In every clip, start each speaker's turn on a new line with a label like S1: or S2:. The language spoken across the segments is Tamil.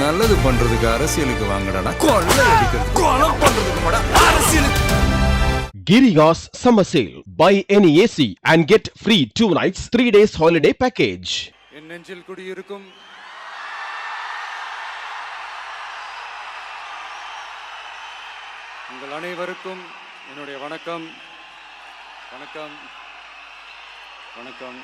S1: நல்லது பண்றதுக்கு அரசியலுக்கு வாங்கடா, கொள்ளை அடிக்கிறது கொலை பண்றதுக்கு அரசியலுக்கு.
S2: Girigas Summer Sale. Buy any AC and get free 2 nights 3 days holiday package.
S3: என் நெஞ்சில் குடியிருக்கும் உங்கள் அனைவருக்கும் என்னுடைய வணக்கம். வணக்கம் வணக்கம்.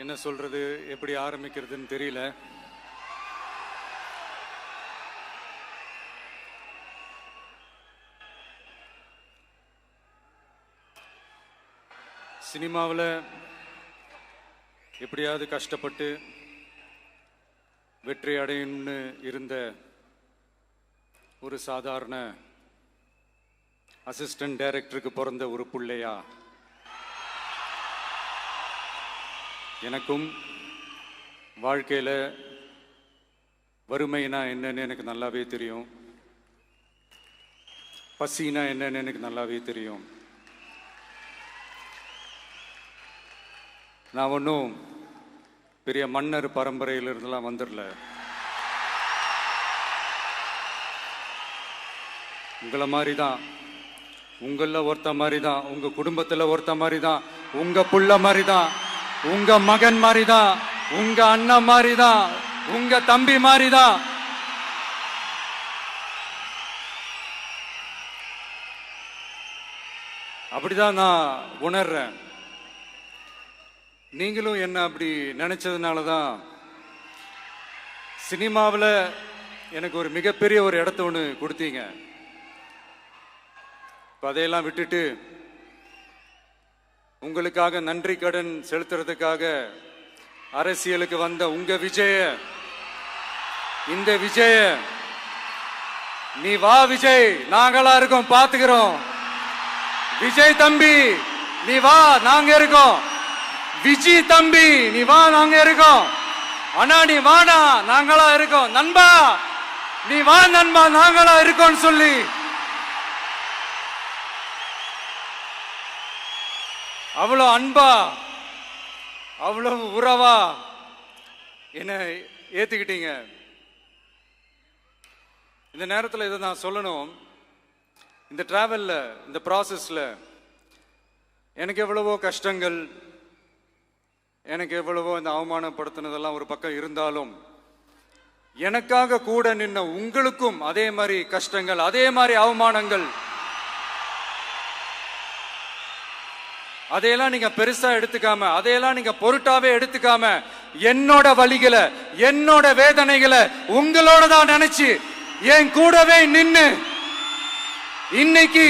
S3: என்ன சொல்றது, எப்படி ஆரம்பிக்கிறதுன்னு தெரியல. சினிமாவில் எப்படியாவது கஷ்டப்பட்டு வெற்றி அடையணும்னு இருந்த ஒரு சாதாரண அசிஸ்டன்ட் டைரக்டருக்கு பிறந்த ஒரு பிள்ளையா எனக்கும் வாழ்க்கையில் வறுமைனா என்னன்னு எனக்கு நல்லாவே தெரியும், பசினா என்னன்னு எனக்கு நல்லாவே தெரியும். நான் ஒன்றும் பெரிய மன்னர் பரம்பரையிலிருந்துலாம் வந்துடல. உங்களை மாதிரி தான், உங்களில் ஒருத்த மாதிரி தான், உங்கள் குடும்பத்தில் ஒருத்த மாதிரி தான், உங்கள் புள்ள மாதிரி தான், உங்க மகன் மாதிரி தான், உங்க அண்ணன் மாதிரி தான், உங்க தம்பி மாதிரி தான். அப்படிதான் நான் உணர்றேன். நீங்களும் என்ன அப்படி நினைச்சதுனால தான் சினிமாவில் எனக்கு ஒரு மிகப்பெரிய ஒரு இடத்த ஒன்று கொடுத்தீங்க. அதையெல்லாம் விட்டுட்டு உங்களுக்காக நன்றி கடன் செலுத்துறதுக்காக அரசியலுக்கு வந்த உங்க விஜய, இந்த விஜய, நீ வா விஜய், நாங்களா இருக்கோம், பாத்துக்கிறோம். விஜய் தம்பி நீ வா, நாங்க இருக்கோம். விஜய் தம்பி நீ வா, நாங்க இருக்கோம். அண்ணா நீ வாடா, நாங்களா இருக்கோம். நண்பா நீ வா நண்பா, நாங்களா இருக்கோம்னு சொல்லி அவ்வளோ அன்பா, அவ்வளவு உறவா என்ன ஏத்துக்கிட்டீங்க. இந்த நேரத்தில் இதை நான் சொல்லணும். இந்த டிராவல்ல, இந்த ப்ராசஸ்ல எனக்கு எவ்வளவோ கஷ்டங்கள், எனக்கு எவ்வளவோ இந்த அவமானப்படுத்தினதெல்லாம் ஒரு பக்கம் இருந்தாலும், எனக்காக கூட நின்ன உங்களுக்கும் அதே மாதிரி கஷ்டங்கள், அதே மாதிரி அவமானங்கள், அதையெல்லாம் நீங்க பெருசா எடுத்துக்காம, அதையெல்லாம் நீங்க பொருட்டாவே எடுத்துக்காம, என்னோட வலிகளை, என்னோட வேதனைகளை உங்களோட தான் நினைச்சு என் கூடவே நின்னு இன்னைக்கு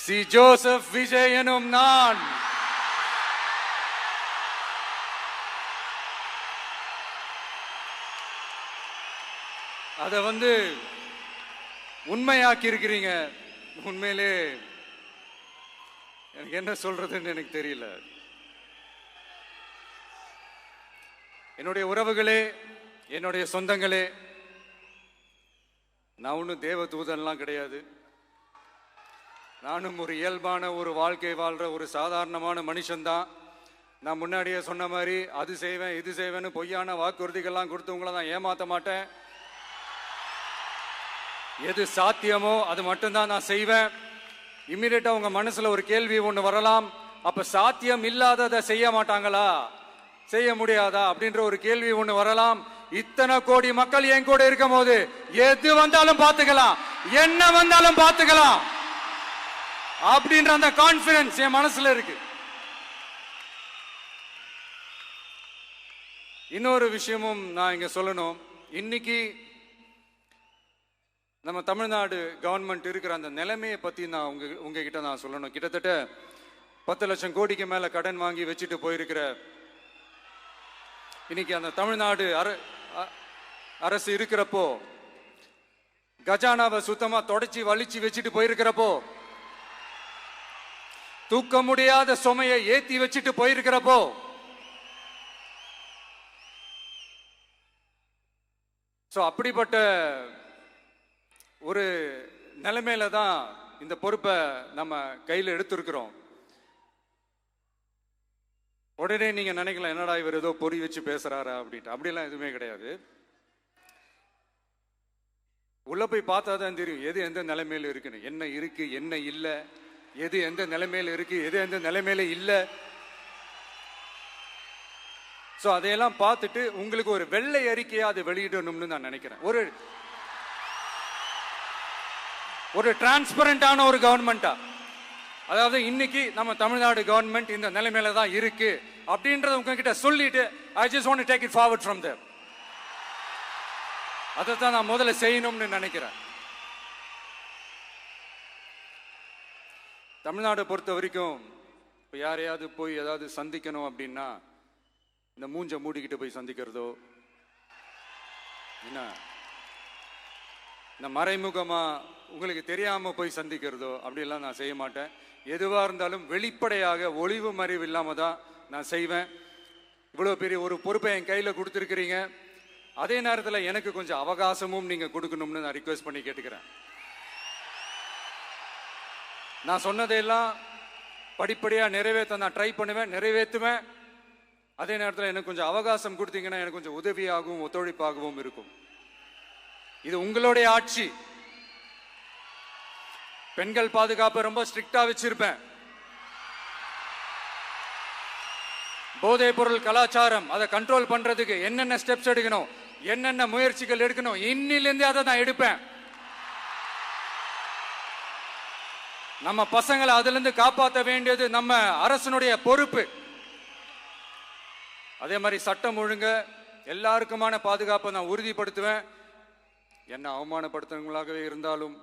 S3: சி ஜோசப் விஜய் எனும் நான் அதை உண்மையாக்கி இருக்கிறீங்க. உண்மையிலே எனக்கு என்ன சொல்றதுன்னு எனக்கு தெரியல. என்னுடைய உறவுகளே, என்னுடைய சொந்தங்களே, நான் ஒன்றும் தேவ தூதன்லாம் கிடையாது. நானும் ஒரு இயல்பான ஒரு வாழ்க்கை வாழ்ற ஒரு சாதாரணமான மனுஷன்தான். நான் முன்னாடியே சொன்ன மாதிரி அது செய்வேன் இது செய்வேன்னு பொய்யான வாக்குறுதிகள்லாம் கொடுத்து உங்களை நான் ஏமாற்ற மாட்டேன். எது சாத்தியமோ அது மட்டும்தான் நான் செய்வேன். இம்மிடியட்டா உங்க மனசுல ஒரு கேள்வி ஒன்று வரலாம், அப்ப சாத்தியம் இல்லாததை செய்ய மாட்டாங்களா, செய்ய முடியாதா அப்படின்ற ஒரு கேள்வி ஒன்று வரலாம். இத்தனை கோடி மக்கள் என் கூட இருக்கும் போது எது வந்தாலும் பார்த்துக்கலாம், என்ன வந்தாலும் பார்த்துக்கலாம் அப்படின்ற அந்த கான்பிடன்ஸ் என் மனசுல இருக்கு. இன்னொரு விஷயமும் நான் இங்க சொல்லணும். இன்னைக்கு நம்ம தமிழ்நாடு கவர்மெண்ட் இருக்கிற அந்த நிலைமையை பத்தி நான் உங்ககிட்ட நான் சொல்லணும். கிட்டத்தட்ட 10 லட்சம் கோடிக்கு மேல கடன் வாங்கி வச்சுட்டு போயிருக்கிற இன்னைக்கு அந்த தமிழ்நாடு அரசு இருக்கிறப்போ, கஜானாவை சுத்தமா தொடச்சி வலிச்சு வச்சுட்டு போயிருக்கிறப்போ, தூக்க முடியாத சுமையை ஏத்தி வச்சுட்டு போயிருக்கிறப்போ, அப்படிப்பட்ட ஒரு நிலைமையில தான் இந்த பொறுப்பை நம்ம கையில் எடுத்திருக்கிறோம். உடனே நீங்க நினைக்கலாம், என்னடா இவர் ஏதோ பொறி வச்சு பேசுறாரா அப்படின்ட்டு. அப்படிலாம் எதுவுமே கிடையாது. உள்ள போய் பார்த்தா தான் தெரியும் எது எந்த நிலைமையில இருக்குன்னு, என்ன இருக்கு என்ன இல்லை, எது எந்த நிலைமையில இருக்கு எது எந்த நிலைமையில இல்லை. ஸோ அதையெல்லாம் பார்த்துட்டு உங்களுக்கு ஒரு வெள்ளை அறிக்கையா அதை வெளியிடணும்னு நான் நினைக்கிறேன். ஒரு டிரான்ஸ்பரண்டான ஒரு கவர்மெண்டா, அதாவது இன்னைக்கு நம்ம தமிழ்நாடு கவர்மெண்ட் இந்த நிலைமையில தான் இருக்கு அப்படின்றத உங்ககிட்ட சொல்லிட்டு I just want to take it forward from there. அதை தான் நான் முதல்ல செய்யணும்னு நினைக்கிறேன். தமிழ்நாடை பொறுத்த வரைக்கும் இப்போ யாரையாவது போய் ஏதாவது சந்திக்கணும் அப்படின்னா இந்த மூஞ்ச மூடிக்கிட்டு போய் சந்திக்கிறதோ, என்ன இந்த மறைமுகமா உங்களுக்கு தெரியாம போய் சந்திக்கிறதோ அப்படிலாம் நான் செய்ய மாட்டேன். எதுவா இருந்தாலும் வெளிப்படையாக ஒளிவு மறைவு இல்லாம தான் நான் செய்வேன். இவ்வளவு பெரிய ஒரு பொறுப்பை என் கையில கொடுத்துருக்கிறீங்க, அதே நேரத்தில் எனக்கு கொஞ்சம் அவகாசமும் நீங்க கொடுக்கணும்னு நான் ரிக்வெஸ்ட் பண்ணி கேட்டுக்கிறேன். நான் சொன்னதையெல்லாம் படிப்படியா நிறைவேற்ற நான் ட்ரை பண்ணுவேன், நிறைவேற்றுவேன். அதே நேரத்தில் எனக்கு கொஞ்சம் அவகாசம் கொடுத்தீங்கன்னா எனக்கு கொஞ்சம் உதவியாகவும் ஒத்துழைப்பாகவும் இருக்கும். இது உங்களுடைய ஆட்சி. பெண்கள் பாதுகாப்பை ரொம்ப ஸ்ட்ரிக்டா வச்சிருப்பேன். போதைப் பொருள் கலாச்சாரம் அதை கண்ட்ரோல் பண்றதுக்கு என்னென்ன ஸ்டெப்ஸ் எடுக்கணும், என்னென்ன முயற்சிகள் எடுக்கணும், இன்னிலிருந்தே அதை நான் எடுப்பேன். நம்ம பசங்களை அதுல இருந்து காப்பாற்ற வேண்டியது நம்ம அரசனுடைய பொறுப்பு. அதே மாதிரி சட்டம் ஒழுங்கு எல்லாருக்குமான பாதுகாப்பை நான் உறுதிப்படுத்துவேன். என்ன அவமானப்படுத்தினவங்களாகவே இருந்தாலும்,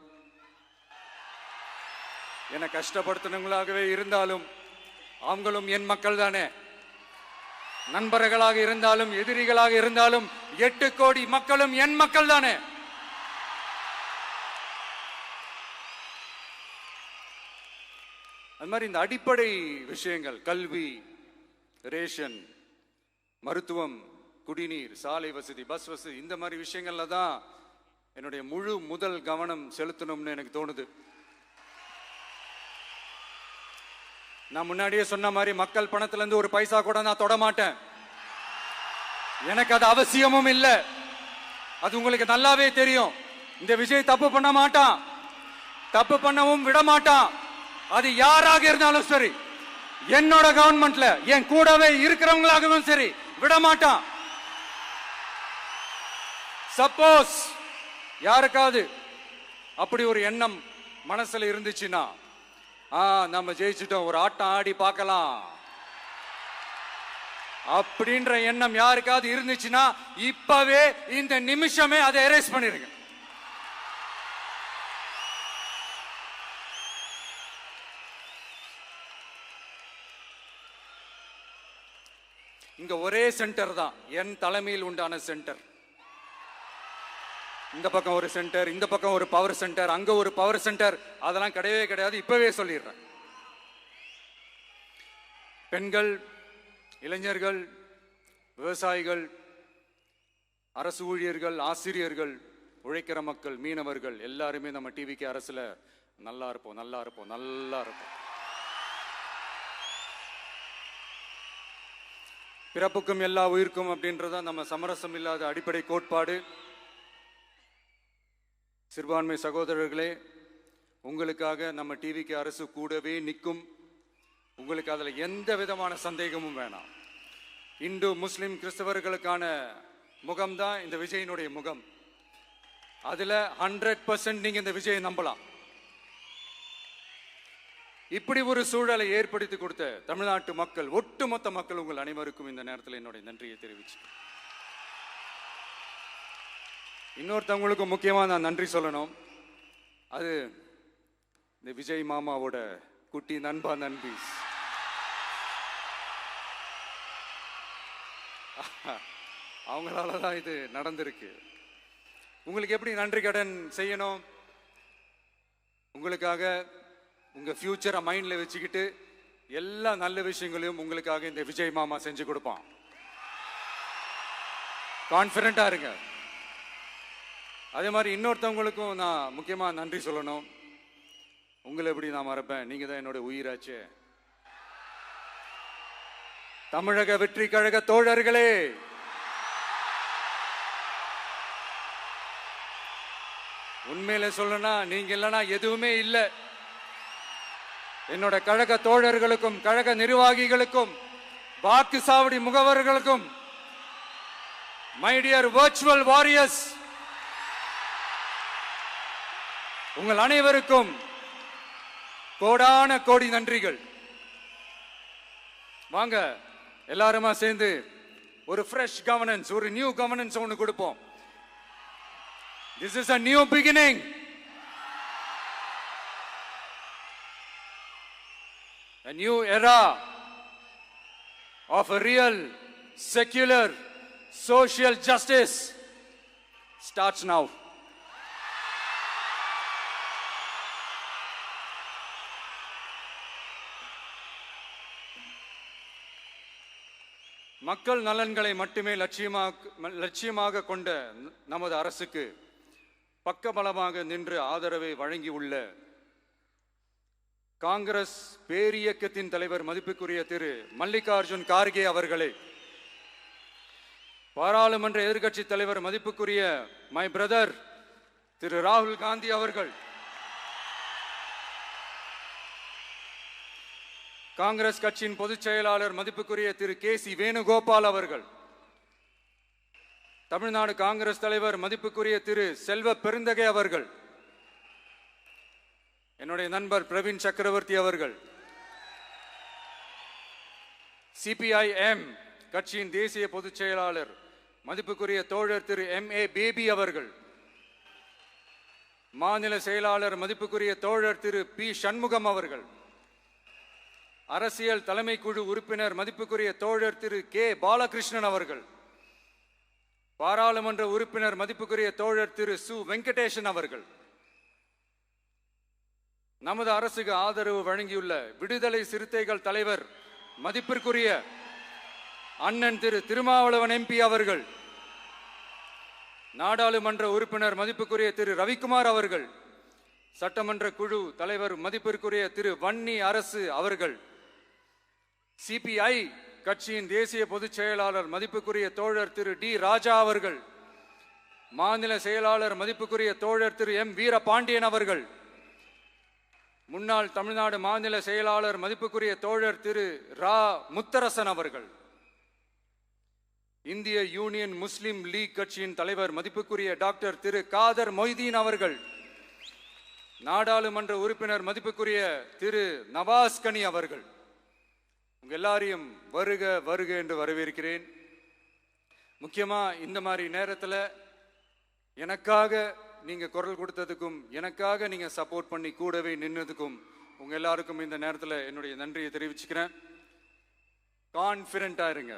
S3: என்ன கஷ்டப்படுத்தினவங்களாகவே இருந்தாலும், அவங்களும் என் மக்கள் தானே. நண்பர்களாக இருந்தாலும் எதிரிகளாக இருந்தாலும் 8 கோடி மக்களும் என் மக்கள் தானே. அது மாதிரி இந்த அடிப்படை விஷயங்கள், கல்வி, ரேஷன், மருத்துவம், குடிநீர், சாலை வசதி, பஸ் வசதி, இந்த மாதிரி விஷயங்கள்ல தான் என்னுடைய முதல் கவனம் செலுத்தணும்னு எனக்கு தோணுது. நான் முன்னாடியே சொன்ன மாதிரி மக்கள் பணத்துல இருந்து ஒரு பைசா கூட நான் தொட மாட்டேன். எனக்கு அது அவசியமும் இல்லை. அது உங்களுக்கு நல்லாவே தெரியும். இந்த விஜய் தப்பு பண்ண மாட்டான், தப்பு பண்ணவும் விட மாட்டான். அது யாராக இருந்தாலும் சரி, என்னோட கவர்மெண்ட்ல என் கூடவே இருக்கிறவங்களாகவும் சரி, விட மாட்டான். சப்போஸ் யாருக்காவது அப்படி ஒரு எண்ணம் மனசுல இருந்துச்சுன்னா, நம்ம ஜெயிச்சிட்டோம், ஒரு ஆட்டம் ஆடி பார்க்கலாம் அப்படின்ற எண்ணம் யாருக்காவது இருந்துச்சுன்னா இப்பவே இந்த நிமிஷமே அதை எரேஸ் பண்ணிருங்க. இங்க ஒரே சென்டர் தான், என் தலைமையில் உண்டான சென்டர். இந்த பக்கம் ஒரு சென்டர், இந்த பக்கம் ஒரு பவர் சென்டர், அங்க ஒரு பவர் சென்டர், அதெல்லாம் கிடையவே கிடையாது. இப்பவே சொல்லிடுறேன். பெண்கள், இளைஞர்கள், விவசாயிகள், அரசு ஊழியர்கள், ஆசிரியர்கள், உழைக்கிற மக்கள், மீனவர்கள் எல்லாருமே நம்ம டிவிக்கு அரசுல நல்லா இருப்போம், நல்லா இருப்போம், நல்லா இருப்போம். பிறப்புக்கும் எல்லா உயிர்க்கும் அப்படின்றத நம்ம சமரசம் இல்லாத அடிப்படை கோட்பாடு. சிறுபான்மை சகோதரர்களே, உங்களுக்காக நம்ம டிவிக்கு அரசு கூடவே நிற்கும். உங்களுக்கு அதுல எந்த விதமான சந்தேகமும் வேணாம். இந்து, முஸ்லிம், கிறிஸ்தவர்களுக்கான முகம்தான் இந்த விஜயினுடைய முகம். அதுல 100% நீங்க இந்த விஜயை நம்பலாம். இப்படி ஒரு சூழலை ஏற்படுத்தி கொடுத்த தமிழ்நாட்டு மக்கள், ஒட்டுமொத்த மக்கள், உங்கள் அனைவருக்கும் இந்த நேரத்தில் என்னுடைய நன்றியை தெரிவிச்சு, இன்னொருத்தவங்களுக்கு முக்கியமா நான் நன்றி சொல்லணும். அது இந்த விஜய் மாமாவோட குட்டி நண்பா, நண்பி. அவங்களாலதான் இது நடந்திருக்கு. உங்களுக்கு எப்படி நன்றி கடன் செய்யணும்? உங்களுக்காக உங்க ஃபியூச்சரை மைண்ட்ல வச்சுக்கிட்டு எல்லா நல்ல விஷயங்களையும் உங்களுக்காக இந்த விஜய் மாமா செஞ்சு கொடுப்பான். கான்பிடண்டா இருங்க. அதே மாதிரி இன்னொருத்தவங்களுக்கும் நான் முக்கியமாக நன்றி சொல்லணும். உங்களை எப்படி நான் மறப்பேன், நீங்க தான் என்னோட உயிராச்சே. தமிழக வெற்றி கழக தோழர்களே, உண்மையில சொல்லனா நீங்க இல்லைன்னா எதுவுமே இல்லை. என்னோட கழக தோழர்களுக்கும் கழக நிர்வாகிகளுக்கும் வாக்கு சாவடி முகவர்களுக்கும், மை டியர் வர்ச்சுவல் வாரியர்ஸ், உங்கள் அனைவருக்கும் கோடான கோடி நன்றிகள். வாங்க எல்லாருமா சேர்ந்து ஒரு ஃப்ரெஷ் கவர்னன்ஸ், ஒரு நியூ கவர்னன்ஸ் ஒன்று கொடுப்போம். This is a new beginning. A new era of a real, secular, social justice starts now. மக்கள் நலன்களை மட்டுமே லட்சியமாக கொண்ட நமது அரசுக்கு பக்கபலமாக நின்று ஆதரவை வழங்கியுள்ள காங்கிரஸ் பேரியக்கத்தின் தலைவர் மதிப்புக்குரிய திரு மல்லிகார்ஜுன் கார்கே அவர்களே, பாராளுமன்ற எதிர்க்கட்சி தலைவர் மதிப்புக்குரிய மை பிரதர் திரு ராகுல் காந்தி அவர்கள், காங்கிரஸ் கட்சியின் பொதுச் செயலாளர் மதிப்புக்குரிய திரு கே.சி. வேணுகோபால் அவர்கள், தமிழ்நாடு காங்கிரஸ் தலைவர் மதிப்புக்குரிய திரு செல்வ பெருந்தகை அவர்கள், என்னுடைய நண்பர் பிரவீன் சக்கரவர்த்தி அவர்கள், சிபிஐஎம் கட்சியின் தேசிய பொதுச் செயலாளர் மதிப்புக்குரிய தோழர் திரு M.A. பேபி அவர்கள், மாநில செயலாளர் மதிப்புக்குரிய தோழர் திரு பி. சண்முகம் அவர்கள், அரசியல் தலைமை குழு உறுப்பினர் மதிப்புக்குரிய தோழர் திரு கே. பாலகிருஷ்ணன் அவர்கள், பாராளுமன்ற உறுப்பினர் மதிப்புக்குரிய தோழர் திரு சு. வெங்கடேசன் அவர்கள், நமது அரசுக்கு ஆதரவு வழங்கியுள்ள விடுதலை சிறுத்தைகள் தலைவர் மதிப்பிற்குரிய அண்ணன் திரு திருமாவளவன் MP அவர்கள், நாடாளுமன்ற உறுப்பினர் மதிப்புக்குரிய திரு ரவிக்குமார் அவர்கள், சட்டமன்ற குழு தலைவர் மதிப்பிற்குரிய திரு வன்னி அரசு அவர்கள், சிபிஐ கட்சியின் தேசிய பொதுச் செயலாளர் மதிப்புக்குரிய தோழர் திரு டி. ராஜா அவர்கள், மாநில செயலாளர் மதிப்புக்குரிய தோழர் திரு M. வீரபாண்டியன் அவர்கள், முன்னாள் தமிழ்நாடு மாநில செயலாளர் மதிப்புக்குரிய தோழர் திரு ரா. முத்தரசன் அவர்கள், இந்திய யூனியன் முஸ்லிம் லீக் கட்சியின் தலைவர் மதிப்புக்குரிய டாக்டர் திரு காதர் மொய்தீன் அவர்கள், நாடாளுமன்ற உறுப்பினர் மதிப்புக்குரிய திரு நவாஸ் கனி அவர்கள், உங்க எல்லாரையும் வருக வருக என்று வரவேற்கிறேன். முக்கியமா இந்த மாதிரி நேரத்தில் எனக்காக நீங்க குரல் கொடுத்ததுக்கும், எனக்காக நீங்க சப்போர்ட் பண்ணி கூடவே நின்னதுக்கும் உங்க எல்லாருக்கும் இந்த நேரத்தில் என்னுடைய நன்றியை தெரிவிச்சுக்கிறேன். கான்ஃபிடென்ட்டா இருங்க,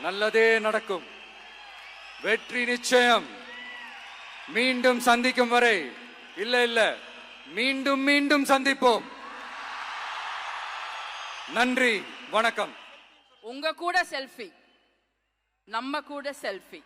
S3: நல்லதே நடக்கும், வெற்றி நிச்சயம். மீண்டும் சந்திக்கும் வரை, இல்ல மீண்டும் மீண்டும் சந்திப்போம். நன்றி, வணக்கம்.
S4: உங்க கூட செல்ஃபி, நம்ம கூட செல்ஃபி.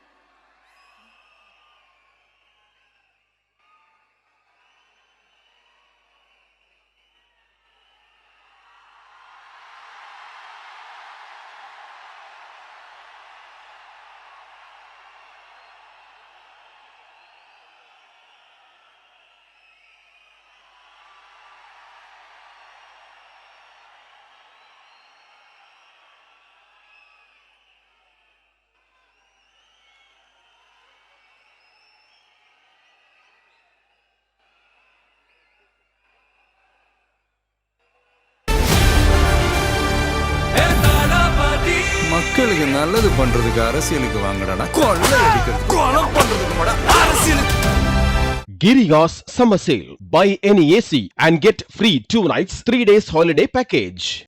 S1: மக்களுக்கு நல்லது பண்றதுக்கு அரசியலுக்கு வாங்கடா, கொள்ளை அடிக்கிறது கொலை பண்றதுக்கு அரசியலுக்கு.
S2: Girigas Summer Sale. Buy any AC and get free 2 nights 3 days holiday package.